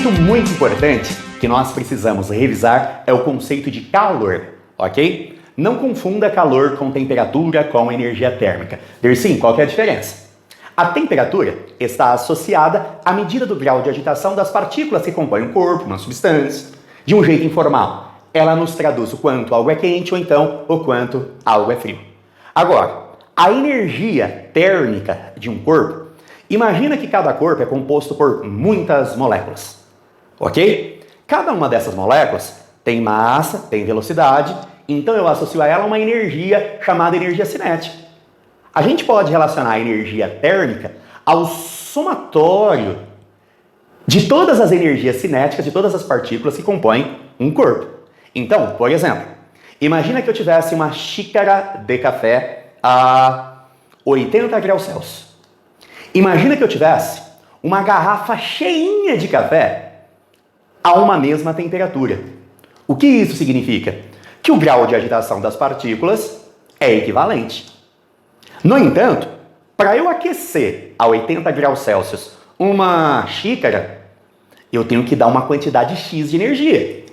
conceito muito importante que nós precisamos revisar é o conceito de calor, ok? Não confunda calor com temperatura, com energia térmica. Dersim, qual que é a diferença? A temperatura está associada à medida do grau de agitação das partículas que compõem o corpo, uma substância. De um jeito informal, ela nos traduz o quanto algo é quente ou então o quanto algo é frio. Agora, a energia térmica de um corpo, imagina que cada corpo é composto por muitas moléculas, ok? Cada uma dessas moléculas tem massa, tem velocidade, então eu associo a ela uma energia chamada energia cinética. A gente pode relacionar a energia térmica ao somatório de todas as energias cinéticas, de todas as partículas que compõem um corpo. Então, por exemplo, imagina que eu tivesse uma xícara de café a 80 graus Celsius. Imagina que eu tivesse uma garrafa cheinha de café a uma mesma temperatura. O que isso significa? Que o grau de agitação das partículas é equivalente. No entanto, para eu aquecer a 80 graus Celsius uma xícara, eu tenho que dar uma quantidade X de energia.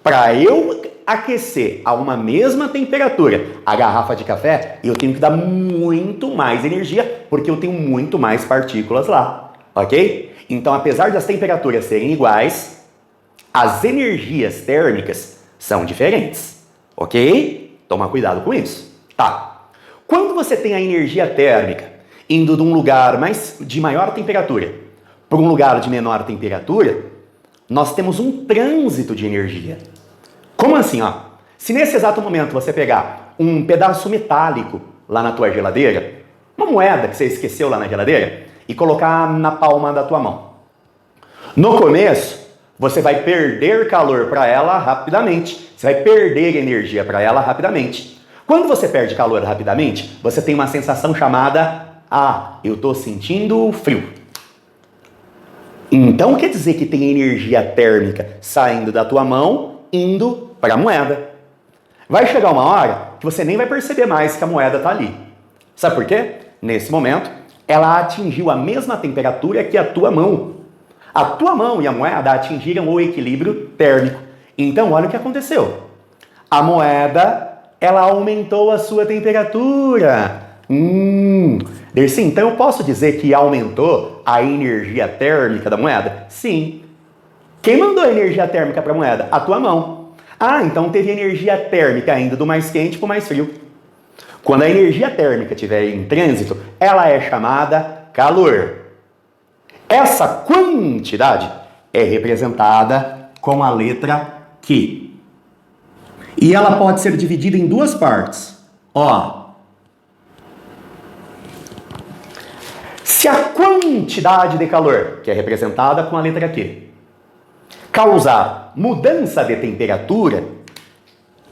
Para eu aquecer a uma mesma temperatura a garrafa de café, eu tenho que dar muito mais energia, porque eu tenho muito mais partículas lá, ok? Então, apesar das temperaturas serem iguais, as energias térmicas são diferentes, ok? Toma cuidado com isso. Tá. Quando você tem a energia térmica indo de um lugar de maior temperatura para um lugar de menor temperatura, nós temos um trânsito de energia. Como assim, ó? Se nesse exato momento você pegar um pedaço metálico lá na tua geladeira, uma moeda que você esqueceu lá na geladeira, e colocar na palma da tua mão. No começo, você vai perder calor para ela rapidamente, você vai perder energia para ela rapidamente. Quando você perde calor rapidamente, você tem uma sensação chamada, eu estou sentindo frio. Então quer dizer que tem energia térmica saindo da tua mão, indo para a moeda. Vai chegar uma hora que você nem vai perceber mais que a moeda está ali. Sabe por quê? Nesse momento, ela atingiu a mesma temperatura que a tua mão. A tua mão e a moeda atingiram o equilíbrio térmico. Então, olha o que aconteceu. A moeda, ela aumentou a sua temperatura. Dercy, então eu posso dizer que aumentou a energia térmica da moeda? Sim. Quem mandou a energia térmica para a moeda? A tua mão. Então teve energia térmica ainda do mais quente para o mais frio. Quando a energia térmica estiver em trânsito, ela é chamada calor. Essa quantidade é representada com a letra Q. E ela pode ser dividida em duas partes. Se a quantidade de calor, que é representada com a letra Q, causar mudança de temperatura,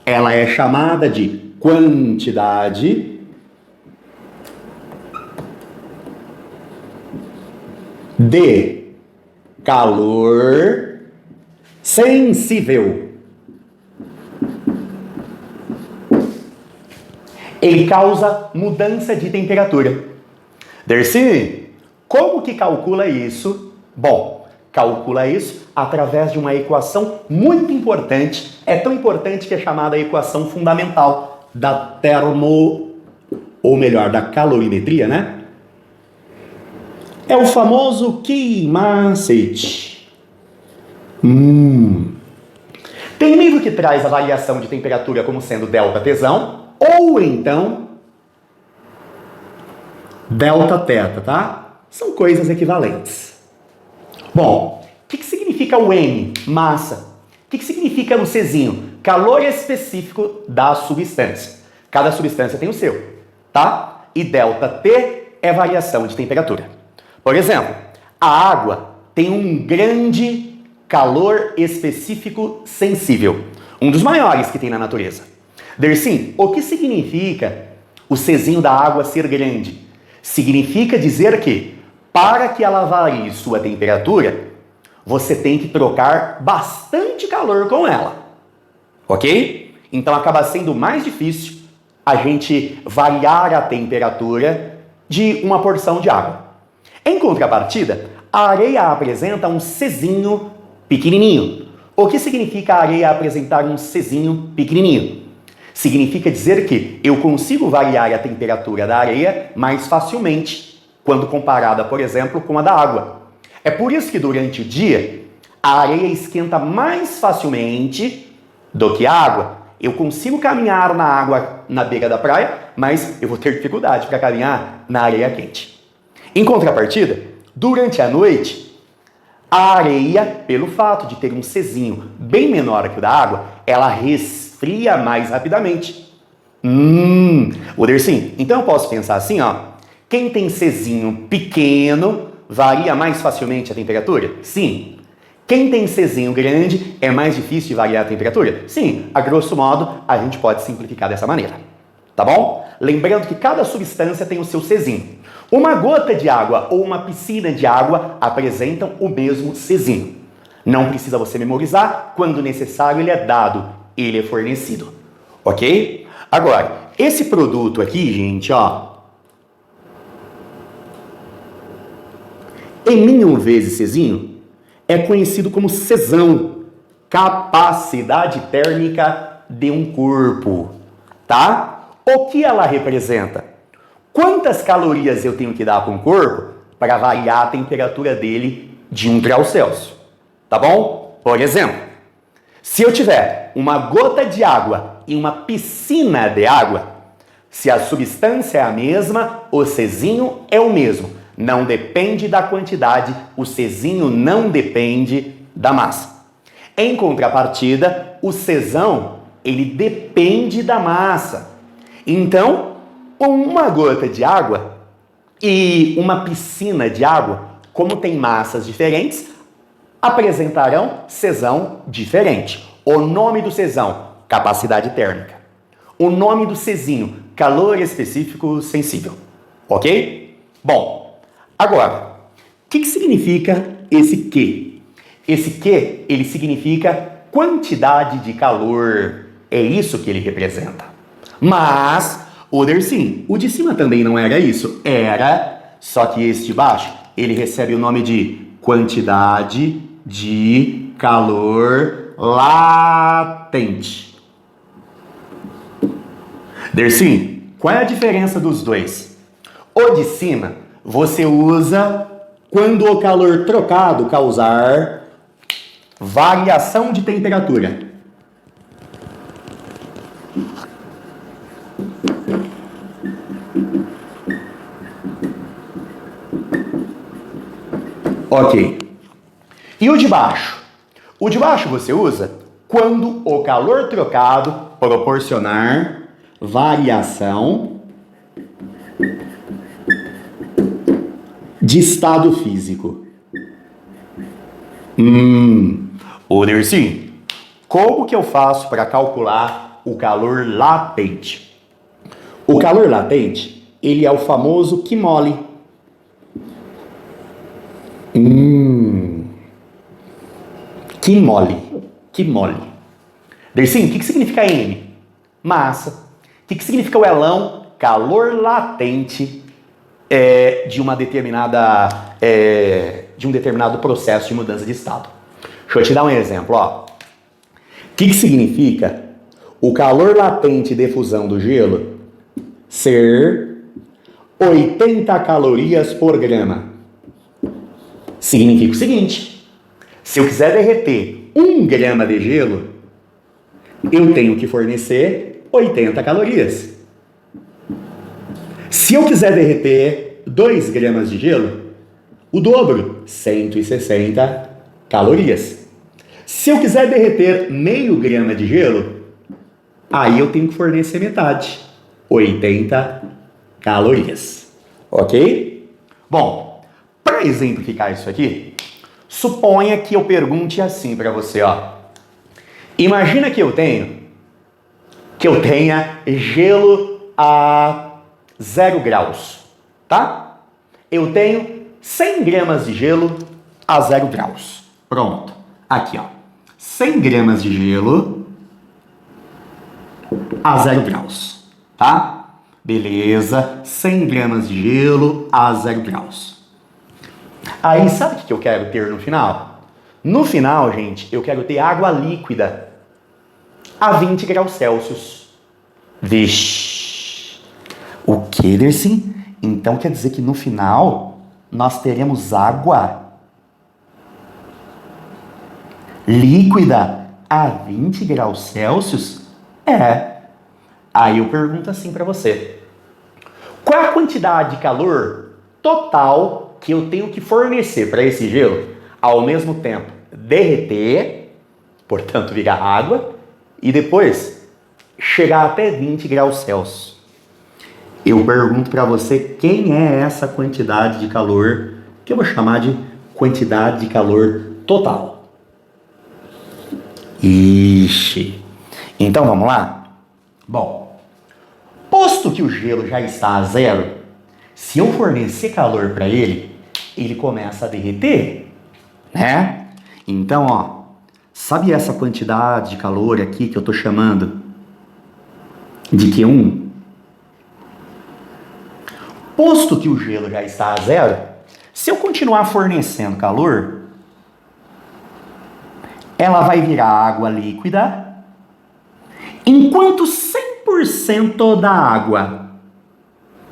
ela é chamada de quantidade de calor sensível. Ele causa mudança de temperatura. Dercy, como que calcula isso? Bom, calcula isso através de uma equação muito importante. É tão importante que é chamada equação fundamental da da calorimetria, né? É o famoso key macete. Tem livro que traz a variação de temperatura como sendo delta tesão, ou então delta teta, tá? São coisas equivalentes. Bom, o que significa o M? Massa. O que significa o Czinho? Calor específico da substância. Cada substância tem o seu, tá? E delta T é variação de temperatura. Por exemplo, a água tem um grande calor específico sensível. Um dos maiores que tem na natureza. Dercy, o que significa o Czinho da água ser grande? Significa dizer que, para que ela varie sua temperatura, você tem que trocar bastante calor com ela. Ok? Então acaba sendo mais difícil a gente variar a temperatura de uma porção de água. Em contrapartida, a areia apresenta um Czinho pequenininho. O que significa a areia apresentar um Czinho pequenininho? Significa dizer que eu consigo variar a temperatura da areia mais facilmente quando comparada, por exemplo, com a da água. É por isso que durante o dia a areia esquenta mais facilmente do que a água. Eu consigo caminhar na água na beira da praia, mas eu vou ter dificuldade para caminhar na areia quente. Em contrapartida, durante a noite, a areia, pelo fato de ter um Czinho bem menor que o da água, ela resfria mais rapidamente. Odersim, então eu posso pensar assim, ó. Quem tem Czinho pequeno varia mais facilmente a temperatura? Sim. Quem tem Czinho grande é mais difícil de variar a temperatura? Sim. A grosso modo, a gente pode simplificar dessa maneira. Tá bom? Lembrando que cada substância tem o seu Czinho. Uma gota de água ou uma piscina de água apresentam o mesmo Czinho. Não precisa você memorizar, quando necessário ele é dado, ele é fornecido. Ok? Agora, esse produto aqui, gente, ó, N1 vezes Czinho, é conhecido como Czão, capacidade térmica de um corpo, tá? O que ela representa? Quantas calorias eu tenho que dar para um corpo para variar a temperatura dele de 1 grau Celsius, tá bom? Por exemplo, se eu tiver uma gota de água e uma piscina de água, se a substância é a mesma, o Czinho é o mesmo. Não depende da quantidade, o Czinho não depende da massa. Em contrapartida, o Czão, ele depende da massa. Então, uma gota de água e uma piscina de água, como tem massas diferentes, apresentarão Czão diferente. O nome do Czão, capacidade térmica. O nome do Czinho, calor específico sensível. Ok? Bom, agora, o que significa esse Q? Esse Q, ele significa quantidade de calor. É isso que ele representa. Mas, Odersim, o de cima também não era isso. Era, só que esse de baixo, ele recebe o nome de quantidade de calor latente. Dersim, qual é a diferença dos dois? O de cima você usa quando o calor trocado causar variação de temperatura. Ok. E o de baixo? O de baixo você usa quando o calor trocado proporcionar variação de estado físico. Odersim, como que eu faço para calcular o calor latente? O calor latente, ele é o famoso Q mole. Q mole. Q mole. Dersim, o que significa M? Massa. O que significa o Lão? Calor latente de uma determinada de um determinado processo de mudança de estado. Deixa eu te dar um exemplo, ó. O que significa o calor latente de fusão do gelo ser 80 calorias por grama? Significa o seguinte: se eu quiser derreter 1 grama de gelo, eu tenho que fornecer 80 calorias. Se eu quiser derreter 2 gramas de gelo, o dobro, 160 calorias. Se eu quiser derreter meio grama de gelo, aí eu tenho que fornecer metade, 80 calorias. Ok? Bom, para exemplificar isso aqui, suponha que eu pergunte assim para você, ó. Imagina que eu tenha gelo a 0 graus, tá? Eu tenho 100 gramas de gelo a 0 graus. Pronto. Aqui, ó. 100 gramas de gelo a 0 graus, tá? Beleza. 100 gramas de gelo a 0 graus. Aí, sabe o que eu quero ter no final? No final, gente, eu quero ter água líquida a 20 graus Celsius. Vixe! O que, Dercy? Então quer dizer que no final nós teremos água líquida a 20 graus Celsius? É. Aí eu pergunto assim para você. Qual a quantidade de calor total que eu tenho que fornecer para esse gelo ao mesmo tempo derreter, portanto virar água, e depois chegar até 20 graus Celsius? Eu pergunto para você quem é essa quantidade de calor que eu vou chamar de quantidade de calor total. Ixi! Então vamos lá? Bom, posto que o gelo já está a zero, se eu fornecer calor para ele, ele começa a derreter, né? Então, ó, sabe essa quantidade de calor aqui que eu estou chamando de Q1? Posto que o gelo já está a zero, se eu continuar fornecendo calor, ela vai virar água líquida, enquanto 100% da água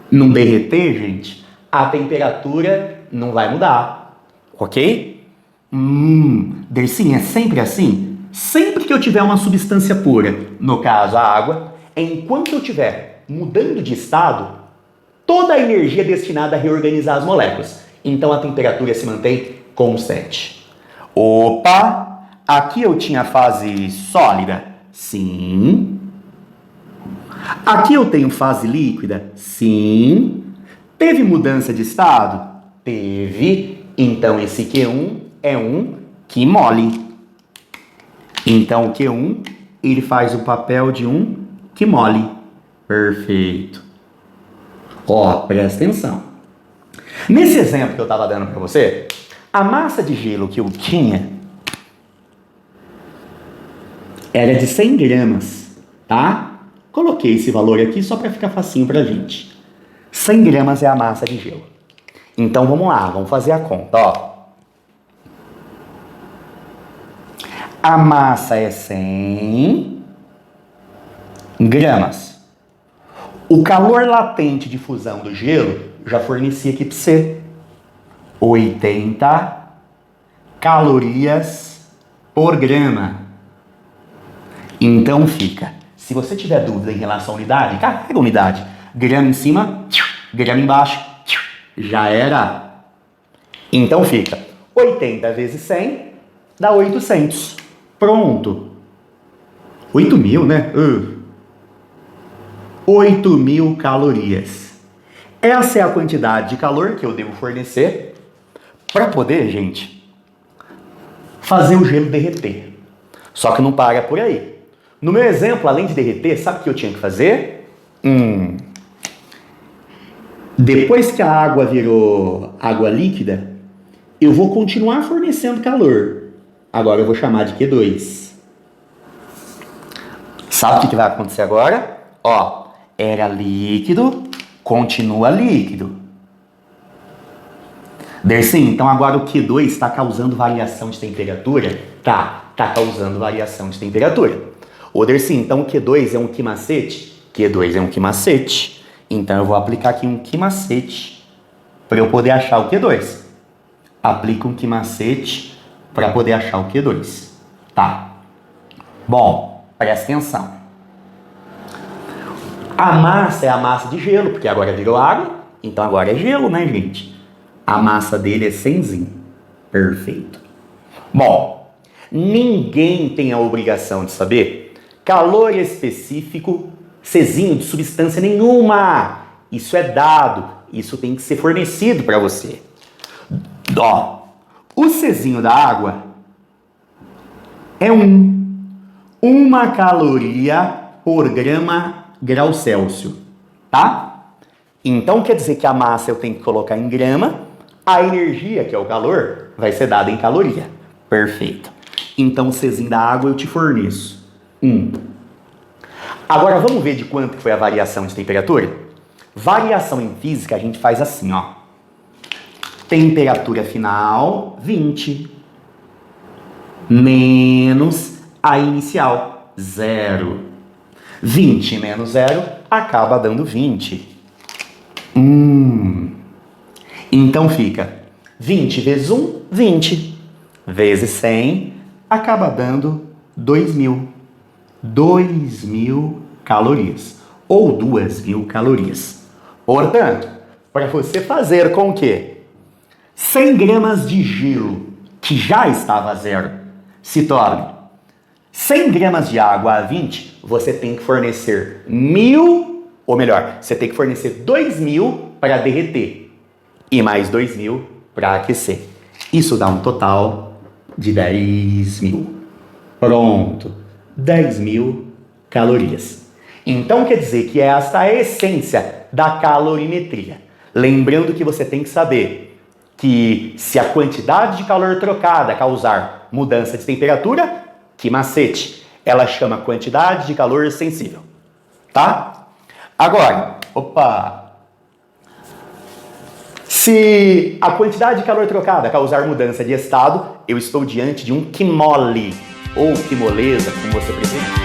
não derreter, gente, a temperatura não vai mudar, ok? Dercy, é sempre assim? Sempre que eu tiver uma substância pura, no caso a água, enquanto eu estiver mudando de estado, toda a energia é destinada a reorganizar as moléculas. Então a temperatura se mantém constante. Opa! Aqui eu tinha fase sólida? Sim. Aqui eu tenho fase líquida? Sim. Teve mudança de estado? Teve. Então esse Q1 é um Q-mole. Então o Q1 ele faz o papel de um Q-mole. Perfeito. Ó, presta atenção. Nesse exemplo que eu estava dando para você, a massa de gelo que eu tinha era de 100 gramas, tá? Coloquei esse valor aqui só para ficar facinho pra gente. 100 gramas é a massa de gelo. Então vamos lá, vamos fazer a conta, ó. A massa é 100 gramas. O calor latente de fusão do gelo, já forneci aqui para você, 80 calorias por grama. Então fica, se você tiver dúvida em relação à unidade, carrega a unidade. Grama em cima, grama embaixo, já era. Então fica, 80 vezes 100 dá 800. Pronto. 8.000, né? 8.000 calorias. Essa é a quantidade de calor que eu devo fornecer para poder, gente, fazer o gelo derreter. Só que não para por aí. No meu exemplo, além de derreter, sabe o que eu tinha que fazer? Depois que a água virou água líquida, eu vou continuar fornecendo calor. Agora eu vou chamar de Q2. Sabe o que vai acontecer agora? Ó, era líquido, continua líquido. Dercy, então agora o Q2 está causando variação de temperatura? Tá causando variação de temperatura. Ô Dercy, então o Q2 é um que macete? Q2 é um que macete. Então eu vou aplicar aqui um que macete para eu poder achar o Q2. Aplica um que macete para poder achar o Q2. Tá. Bom, presta atenção. A massa é a massa de gelo, porque agora virou água, então agora é gelo, né, gente? A massa dele é 100. Perfeito. Bom, ninguém tem a obrigação de saber calor específico Czinho de substância nenhuma. Isso é dado, isso tem que ser fornecido para você. Ó, o Czinho da água é uma caloria por grau Celsius, tá? Então quer dizer que a massa eu tenho que colocar em grama, a energia, que é o calor, vai ser dada em caloria. Perfeito. Então o Czinho da água eu te forneço 1. Agora vamos ver de quanto foi a variação de temperatura? Variação em física a gente faz assim, ó. Temperatura final, 20. menos a inicial, 0. 20 menos 0 acaba dando 20. Então fica 20 vezes 1, 20. Vezes 100 acaba dando 2.000. 2.000 calorias. Ou 2.000 calorias. Portanto, para você fazer com que 100 gramas de gelo, que já estava a 0, se torne 100 gramas de água a 20, você tem que fornecer 1.000, ou melhor, você tem que fornecer 2.000 para derreter e mais 2.000 para aquecer. Isso dá um total de 10.000. Pronto, 10.000 calorias. Então quer dizer que esta é a essência da calorimetria. Lembrando que você tem que saber que se a quantidade de calor trocada causar mudança de temperatura, que macete, ela chama quantidade de calor sensível, tá? Agora, se a quantidade de calor trocada causar mudança de estado, eu estou diante de um quimole, ou quimolesa, como você preferir.